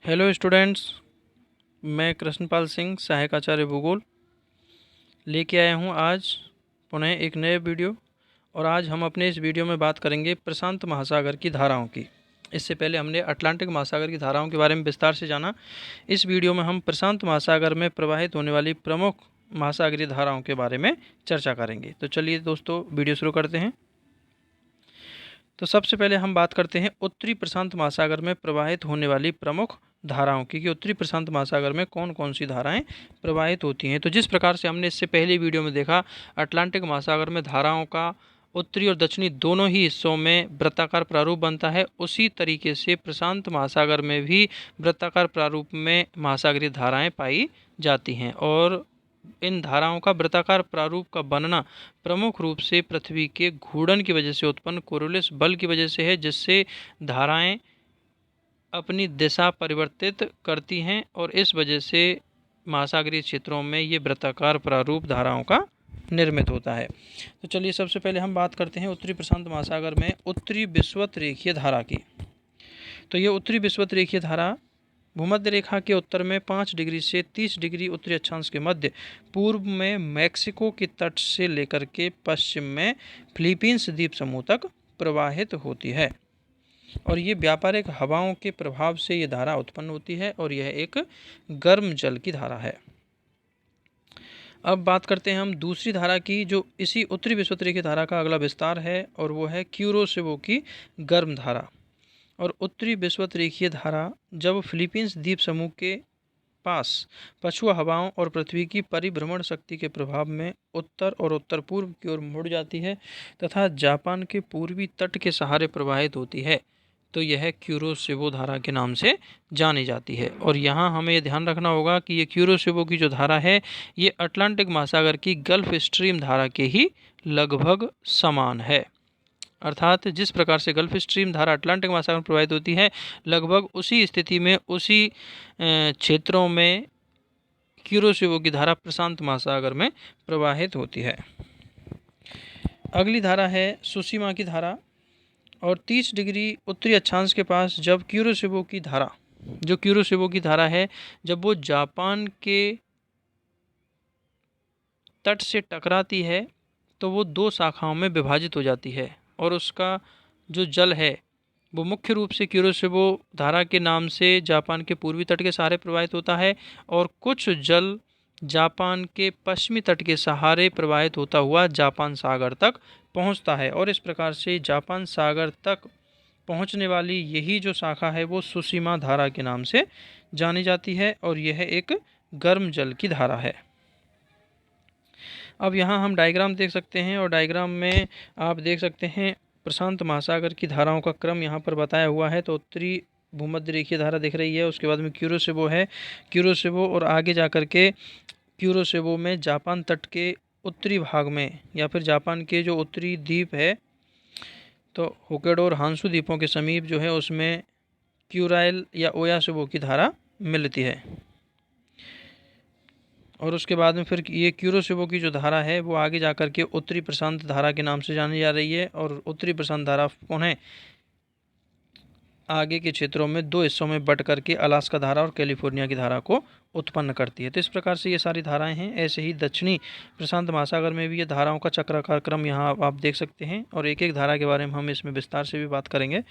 Hello students, मैं कृष्णपाल सिंह, सहायक आचार्य भूगोल लेके आया हूँ आज पुनः एक नए वीडियो। और आज हम अपने इस वीडियो में बात करेंगे प्रशांत महासागर की धाराओं की। इससे पहले हमने अटलांटिक महासागर की धाराओं के बारे में विस्तार से जाना। इस वीडियो में हम प्रशांत महासागर में प्रवाहित होने वाली प्रमुख महासागरीय धाराओं के बारे में चर्चा करेंगे। तो चलिए दोस्तों, वीडियो शुरू करते हैं। तो सबसे पहले हम बात करते हैं उत्तरी प्रशांत महासागर में प्रवाहित होने वाली प्रमुख धाराओं की, कि उत्तरी प्रशांत महासागर में कौन कौन सी धाराएं प्रवाहित होती हैं। तो जिस प्रकार से हमने इससे पहले वीडियो में देखा, अटलांटिक महासागर में धाराओं का उत्तरी और दक्षिणी दोनों ही हिस्सों में वृत्ताकार प्रारूप बनता है, उसी तरीके से प्रशांत महासागर में भी वृत्ताकार प्रारूप में महासागरीय धाराएं पाई जाती हैं। और इन धाराओं का वृत्ताकार प्रारूप का बनना प्रमुख रूप से पृथ्वी के घूर्णन की वजह से उत्पन्न कोरियोलिस बल की वजह से है, जिससे धाराएं अपनी दिशा परिवर्तित करती हैं और इस वजह से महासागरीय क्षेत्रों में ये वृत्ताकार प्रारूप धाराओं का निर्मित होता है। तो चलिए सबसे पहले हम बात करते हैं उत्तरी प्रशांत महासागर में उत्तरी विषुवत रेखीय धारा की। तो ये उत्तरी विषुवत रेखीय धारा भूमध्य रेखा के उत्तर में 5 डिग्री से 30 डिग्री उत्तरी अक्षांश के मध्य पूर्व में मैक्सिको के तट से लेकर के पश्चिम में फिलीपींस द्वीप समूह तक प्रवाहित होती है। और ये व्यापारिक हवाओं के प्रभाव से ये धारा उत्पन्न होती है और यह एक गर्म जल की धारा है। अब बात करते हैं हम दूसरी धारा की, जो इसी उत्तरी विषुवत रेखीय धारा का अगला विस्तार है, और वो है क्यूरोसिवो की गर्म धारा। और उत्तरी विषुवत रेखीय धारा जब फिलीपींस द्वीप समूह के पास पछुआ हवाओं और पृथ्वी की परिभ्रमण शक्ति के प्रभाव में उत्तर और उत्तर पूर्व की ओर मुड़ जाती है तथा जापान के पूर्वी तट के सहारे प्रवाहित होती है, तो यह क्यूरोसिवो धारा के नाम से जानी जाती है। और यहाँ हमें ध्यान रखना होगा कि ये क्यूरोसिवो की जो धारा है, ये अटलांटिक महासागर की गल्फ स्ट्रीम धारा के ही लगभग समान है। अर्थात जिस प्रकार से गल्फ स्ट्रीम धारा अटलांटिक महासागर में प्रवाहित होती है, लगभग उसी स्थिति में उसी क्षेत्रों में क्यूरोसिवो की धारा प्रशांत महासागर में प्रवाहित होती है। अगली धारा है सुसीमा की धारा। और 30 डिग्री उत्तरी अक्षांश के पास जब क्यूरोसिवो की धारा है, जब वो जापान के तट से टकराती है तो वो 2 शाखाओं में विभाजित हो जाती है, और उसका जो जल है वो मुख्य रूप से क्यूरोसिवो धारा के नाम से जापान के पूर्वी तट के सहारे प्रवाहित होता है, और कुछ जल जापान के पश्चिमी तट के सहारे प्रवाहित होता हुआ जापान सागर तक पहुंचता है। और इस प्रकार से जापान सागर तक पहुंचने वाली यही जो शाखा है वो सुसीमा धारा के नाम से जानी जाती है, और यह एक गर्म जल की धारा है। अब यहाँ हम डायग्राम देख सकते हैं, और डायग्राम में आप देख सकते हैं प्रशांत महासागर की धाराओं का क्रम यहाँ पर बताया हुआ है। तो उत्तरी भूमध्य रेखीय धारा दिख रही है, उसके बाद में क्यूरोसिवो है, क्यूरोसिवो और आगे जाकर के क्यूरोसिवो में जापान तट के उत्तरी भाग में, या फिर जापान के जो उत्तरी द्वीप है, तो होक्काइडो और हांसू द्वीपों के समीप जो है उसमें क्यूराइल या ओयासिवो की धारा मिलती है। और उसके बाद में फिर ये क्यूरोसिवो की जो धारा है वो आगे जाकर के उत्तरी प्रशांत धारा के नाम से जानी जा रही है, और उत्तरी प्रशांत धारा पुनः आगे के क्षेत्रों में 2 हिस्सों में बट करके अलास्का धारा और कैलिफोर्निया की धारा को उत्पन्न करती है। तो इस प्रकार से ये सारी धाराएं हैं। ऐसे ही दक्षिणी प्रशांत महासागर में भी ये धाराओं का चक्राकार क्रम यहाँ आप देख सकते हैं, और एक एक धारा के बारे में हम इसमें विस्तार से भी बात करेंगे।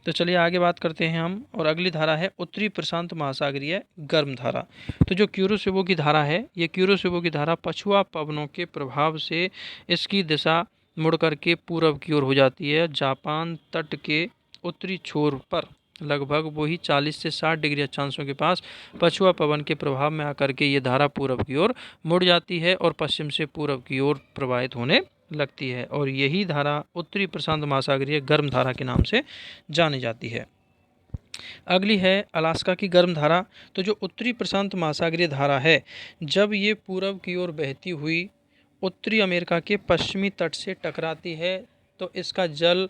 तो चलिए आगे बात करते हैं हम। और अगली धारा है उत्तरी प्रशांत महासागरीय गर्म धारा। तो जो क्यूरोसिवो की धारा है, ये क्यूरोसिवो की धारा पछुआ पवनों के प्रभाव से इसकी दिशा मुड़ करके पूर्व की ओर हो जाती है। जापान तट के उत्तरी छोर पर लगभग वही 40 से 60 डिग्री अक्षांशों के पास पछुआ पवन के प्रभाव में आकर के ये धारा पूर्व की ओर मुड़ जाती है और पश्चिम से पूर्व की ओर प्रवाहित होने लगती है, और यही धारा उत्तरी प्रशांत महासागरीय गर्म धारा के नाम से जानी जाती है। अगली है अलास्का की गर्म धारा। तो जो उत्तरी प्रशांत महासागरीय धारा है, जब ये पूर्व की ओर बहती हुई उत्तरी अमेरिका के पश्चिमी तट से टकराती है, तो इसका जल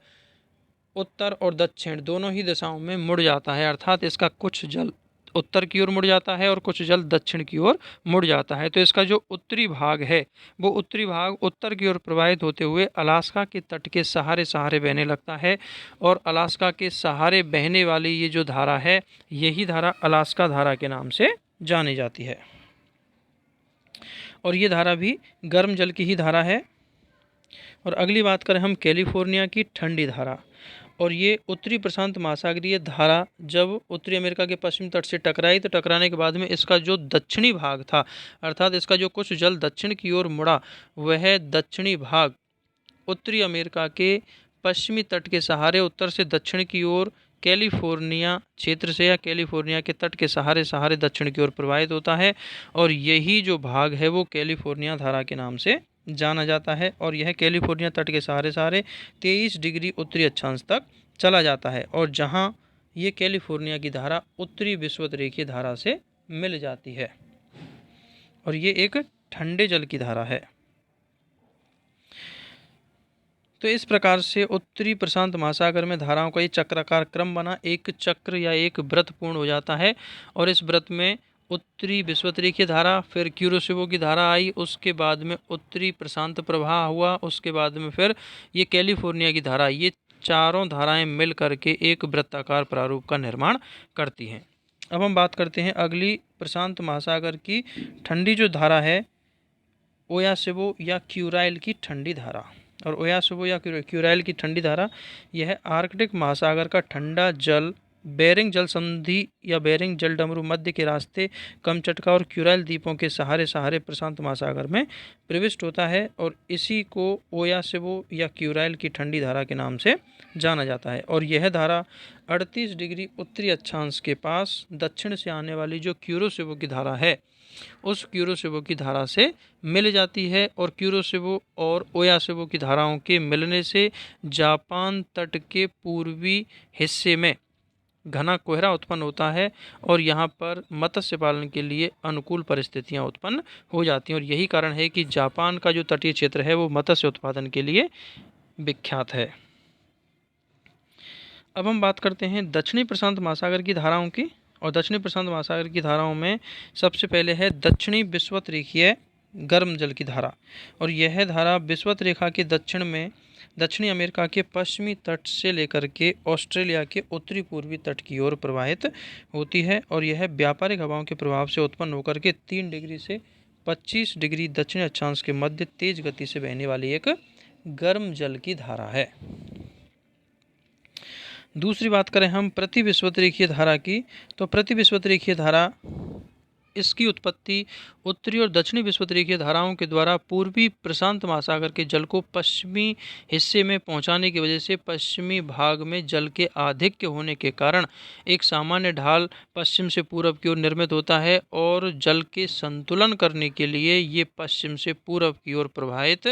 उत्तर और दक्षिण दोनों ही दिशाओं में मुड़ जाता है। अर्थात इसका कुछ जल उत्तर की ओर मुड़ जाता है और कुछ जल दक्षिण की ओर मुड़ जाता है। तो इसका जो उत्तरी भाग है वो उत्तरी भाग उत्तर की ओर प्रवाहित होते हुए अलास्का के तट के सहारे सहारे बहने लगता है और अलास्का के सहारे बहने वाली ये जो धारा है यही धारा अलास्का धारा के नाम से जानी जाती है। और ये धारा भी गर्म जल की ही धारा है। और अगली बात करें हम कैलिफोर्निया की ठंडी धारा, और ये उत्तरी प्रशांत महासागरीय धारा जब उत्तरी अमेरिका के पश्चिम तट से टकराई तो टकराने के बाद में इसका जो दक्षिणी भाग था, अर्थात इसका जो कुछ जल दक्षिण की ओर मुड़ा, वह दक्षिणी भाग उत्तरी अमेरिका के पश्चिमी तट के सहारे उत्तर से दक्षिण की ओर कैलिफोर्निया क्षेत्र से या कैलिफोर्निया के तट के सहारे सहारे दक्षिण की ओर प्रवाहित होता है। और यही जो भाग है वो कैलिफोर्निया धारा के नाम से जाना जाता है। और यह कैलिफोर्निया तट के सहारे सहारे 23 डिग्री उत्तरी अक्षांश तक चला जाता है, और जहां ये कैलिफोर्निया की धारा उत्तरी विषुवत-रेखीय धारा से मिल जाती है, और ये एक ठंडे जल की धारा है। तो इस प्रकार से उत्तरी प्रशांत महासागर में धाराओं का ये चक्राकार क्रम बना, एक चक्र या एक व्रत पूर्ण हो जाता है। और इस व्रत में उत्तरी विषुवत-रेखीय धारा, फिर क्यूरोसिवो की धारा आई, उसके बाद में उत्तरी प्रशांत प्रवाह हुआ, उसके बाद में फिर ये कैलिफोर्निया की धारा, ये चारों धाराएं मिल करके एक वृत्ताकार प्रारूप का निर्माण करती हैं। अब हम बात करते हैं अगली प्रशांत महासागर की ठंडी जो धारा है, ओयासिबो या क्यूराइल की ठंडी धारा। और ओयासिबो या क्यूराइल की ठंडी धारा यह आर्कटिक महासागर का ठंडा जल बेरिंग जल संधि या बेरिंग जल डमरू मध्य के रास्ते कमचटका और क्यूराइल द्वीपों के सहारे सहारे प्रशांत महासागर में प्रविष्ट होता है, और इसी को ओयासिबो या क्यूराइल की ठंडी धारा के नाम से जाना जाता है। और यह धारा 38 डिग्री उत्तरी अक्षांश के पास दक्षिण से आने वाली जो क्यूरोसिबो की धारा है उस क्यूरोसिबो की धारा से मिल जाती है, और क्यूरोसिबो और ओयासिबो की धाराओं के मिलने से जापान तट के पूर्वी हिस्से में घना कोहरा उत्पन्न होता है, और यहाँ पर मत्स्य पालन के लिए अनुकूल परिस्थितियाँ उत्पन्न हो जाती हैं। और यही कारण है कि जापान का जो तटीय क्षेत्र है वो मत्स्य उत्पादन के लिए विख्यात है। अब हम बात करते हैं दक्षिणी प्रशांत महासागर की धाराओं की। और दक्षिणी प्रशांत महासागर की धाराओं में सबसे पहले है दक्षिणी विषुवत-रेखीय गर्म जल की धारा, और यह धारा विषुवत रेखा के दक्षिण में दक्षिणी अमेरिका के पश्चिमी तट से लेकर के ऑस्ट्रेलिया के उत्तरी पूर्वी तट की ओर प्रवाहित होती है, और यह व्यापारिक हवाओं के प्रभाव से उत्पन्न होकर के 3 डिग्री से 25 डिग्री दक्षिण अक्षांश के मध्य तेज गति से बहने वाली एक गर्म जल की धारा है। दूसरी बात करें हम प्रति विषुवत-रेखीय धारा की, तो प्रति विषुवत-रेखीय धारा इसकी उत्पत्ति उत्तरी और दक्षिणी विषुवत-रेखीय धाराओं के द्वारा पूर्वी प्रशांत महासागर के जल को पश्चिमी हिस्से में पहुंचाने की वजह से पश्चिमी भाग में जल के आधिक्य होने के कारण एक सामान्य ढाल पश्चिम से पूरब की ओर निर्मित होता है, और जल के संतुलन करने के लिए ये पश्चिम से पूरब की ओर प्रवाहित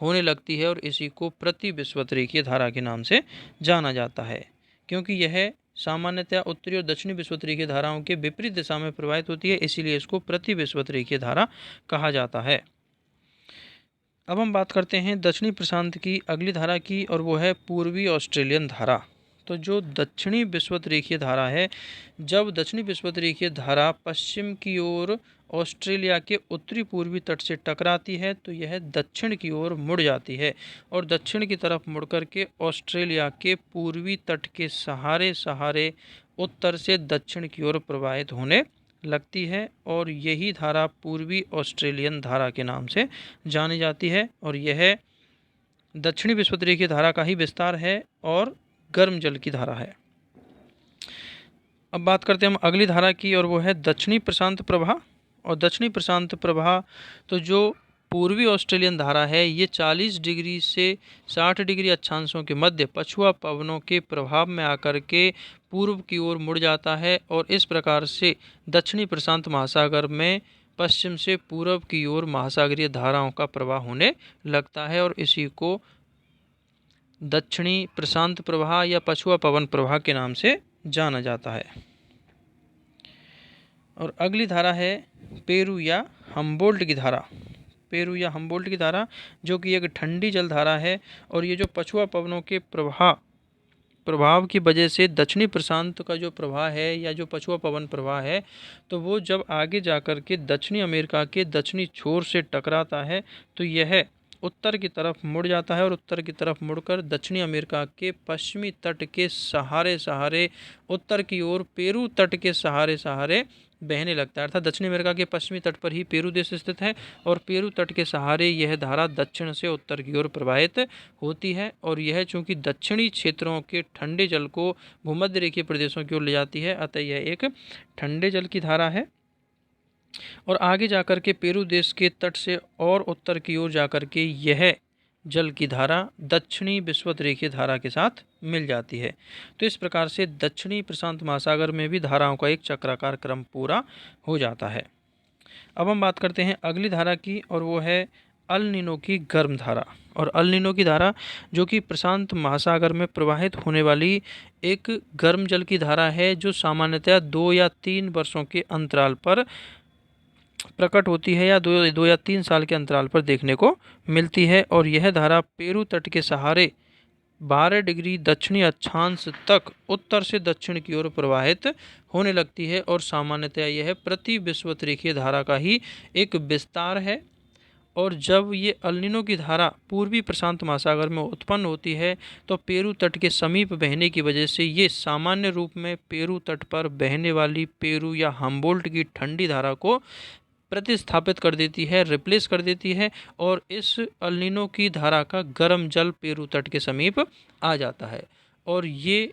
होने लगती है, और इसी को प्रति विषुवत-रेखीय धारा के नाम से जाना जाता है, क्योंकि यह सामान्यतया उत्तरी और दक्षिणी विषुवत-रेखीय धाराओं के विपरीत दिशा में प्रवाहित होती है, इसीलिए इसको प्रति विषुवत-रेखीय धारा कहा जाता है। अब हम बात करते हैं दक्षिणी प्रशांत की अगली धारा की, और वो है पूर्वी ऑस्ट्रेलियन धारा। तो जो दक्षिणी विषुवत-रेखीय धारा है, जब दक्षिणी विषुवत-रेखीय धारा पश्चिम की ओर ऑस्ट्रेलिया के उत्तरी पूर्वी तट से टकराती है तो यह दक्षिण की ओर मुड़ जाती है, और दक्षिण की तरफ मुड़कर के ऑस्ट्रेलिया के पूर्वी तट के सहारे सहारे उत्तर से दक्षिण की ओर प्रवाहित होने लगती है, और यही धारा पूर्वी ऑस्ट्रेलियन धारा के नाम से जानी जाती है। और यह दक्षिणी विषुवत-रेखीय धारा का ही विस्तार है और गर्म जल की धारा है। अब बात करते हैं हम अगली धारा की, और वो है दक्षिणी प्रशांत प्रवाह। और दक्षिणी प्रशांत प्रवाह तो जो पूर्वी ऑस्ट्रेलियन धारा है ये 40 डिग्री से 60 डिग्री अक्षांशों के मध्य पछुआ पवनों के प्रभाव में आकर के पूर्व की ओर मुड़ जाता है, और इस प्रकार से दक्षिणी प्रशांत महासागर में पश्चिम से पूर्व की ओर महासागरीय धाराओं का प्रवाह होने लगता है, और इसी को दक्षिणी प्रशांत प्रवाह या पछुआ पवन प्रवाह के नाम से जाना जाता है। और अगली धारा है पेरू या हम्बोल्ट की धारा। पेरू या हम्बोल्ट की धारा जो कि एक ठंडी जल धारा है, और ये जो पछुआ पवनों के प्रवाह प्रभाव की वजह से दक्षिणी प्रशांत का जो प्रवाह है या जो पछुआ पवन प्रवाह है, तो वो जब आगे जाकर के दक्षिणी अमेरिका के दक्षिणी छोर से टकराता है तो यह उत्तर की तरफ मुड़ जाता है और उत्तर की तरफ मुड़कर दक्षिणी अमेरिका के पश्चिमी तट के सहारे सहारे उत्तर की ओर पेरू तट के सहारे सहारे बहने लगता है। अर्थात दक्षिण अमेरिका के पश्चिमी तट पर ही पेरू देश स्थित है और पेरू तट के सहारे यह धारा दक्षिण से उत्तर की ओर प्रवाहित होती है और यह चूंकि दक्षिणी क्षेत्रों के ठंडे जल को भूमध्य रेखीय प्रदेशों की ओर ले जाती है, अतः यह एक ठंडे जल की धारा है और आगे जाकर के पेरू देश के तट से और उत्तर की ओर जाकर के यह जल की धारा दक्षिणी विषुवत रेखीय धारा के साथ मिल जाती है। तो इस प्रकार से दक्षिणी प्रशांत महासागर में भी धाराओं का एक चक्राकार क्रम पूरा हो जाता है। अब हम बात करते हैं अगली धारा की और वो है अल नीनो की गर्म धारा। और अल नीनो की धारा जो कि प्रशांत महासागर में प्रवाहित होने वाली एक गर्म जल की धारा है, जो सामान्यतः 2 या 3 वर्षों के अंतराल पर प्रकट होती है या 2 या 3 साल के अंतराल पर देखने को मिलती है और यह धारा पेरू तट के सहारे 12 डिग्री दक्षिणी अक्षांश तक उत्तर से दक्षिण की ओर प्रवाहित होने लगती है और सामान्यतः यह प्रति विषुवत रेखीय धारा का ही एक विस्तार है। और जब ये अल नीनो की धारा पूर्वी प्रशांत महासागर में उत्पन्न होती है तो पेरू तट के समीप बहने की वजह से ये सामान्य रूप में पेरू तट पर बहने वाली पेरू या हम्बोल्ट की ठंडी धारा को प्रतिस्थापित कर देती है, रिप्लेस कर देती है और इस अल नीनो की धारा का गर्म जल पेरू तट के समीप आ जाता है। और ये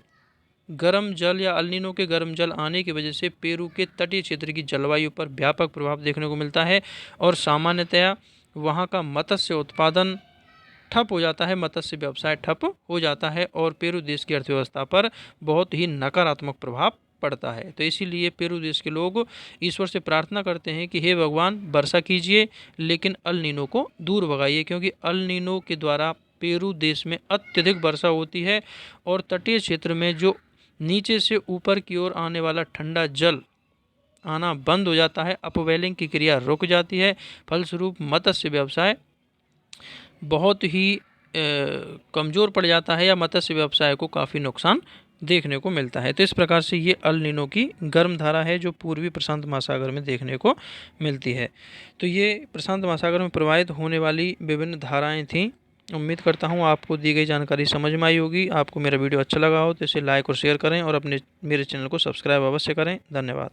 गर्म जल या अल नीनो के गर्म जल आने की वजह से पेरू के तटीय क्षेत्र की जलवायु पर व्यापक प्रभाव देखने को मिलता है और सामान्यतया वहाँ का मत्स्य उत्पादन ठप हो जाता है, मत्स्य व्यवसाय ठप हो जाता है और पेरू देश की अर्थव्यवस्था पर बहुत ही नकारात्मक प्रभाव पड़ता है। तो इसीलिए पेरू देश के लोग ईश्वर से प्रार्थना करते हैं कि हे भगवान वर्षा कीजिए, लेकिन अल नीनो को दूर भगाइए, क्योंकि अल नीनो के द्वारा पेरू देश में अत्यधिक वर्षा होती है और तटीय क्षेत्र में जो नीचे से ऊपर की ओर आने वाला ठंडा जल आना बंद हो जाता है, अपवेलिंग की क्रिया रुक जाती है, फलस्वरूप मत्स्य व्यवसाय बहुत ही कमज़ोर पड़ जाता है या मत्स्य व्यवसाय को काफ़ी नुकसान देखने को मिलता है। तो इस प्रकार से ये अल नीनो की गर्म धारा है जो पूर्वी प्रशांत महासागर में देखने को मिलती है। तो ये प्रशांत महासागर में प्रवाहित होने वाली विभिन्न धाराएं थीं। उम्मीद करता हूँ आपको दी गई जानकारी समझ में आई होगी। आपको मेरा वीडियो अच्छा लगा हो तो इसे लाइक और शेयर करें और मेरे चैनल को सब्सक्राइब अवश्य करें। धन्यवाद।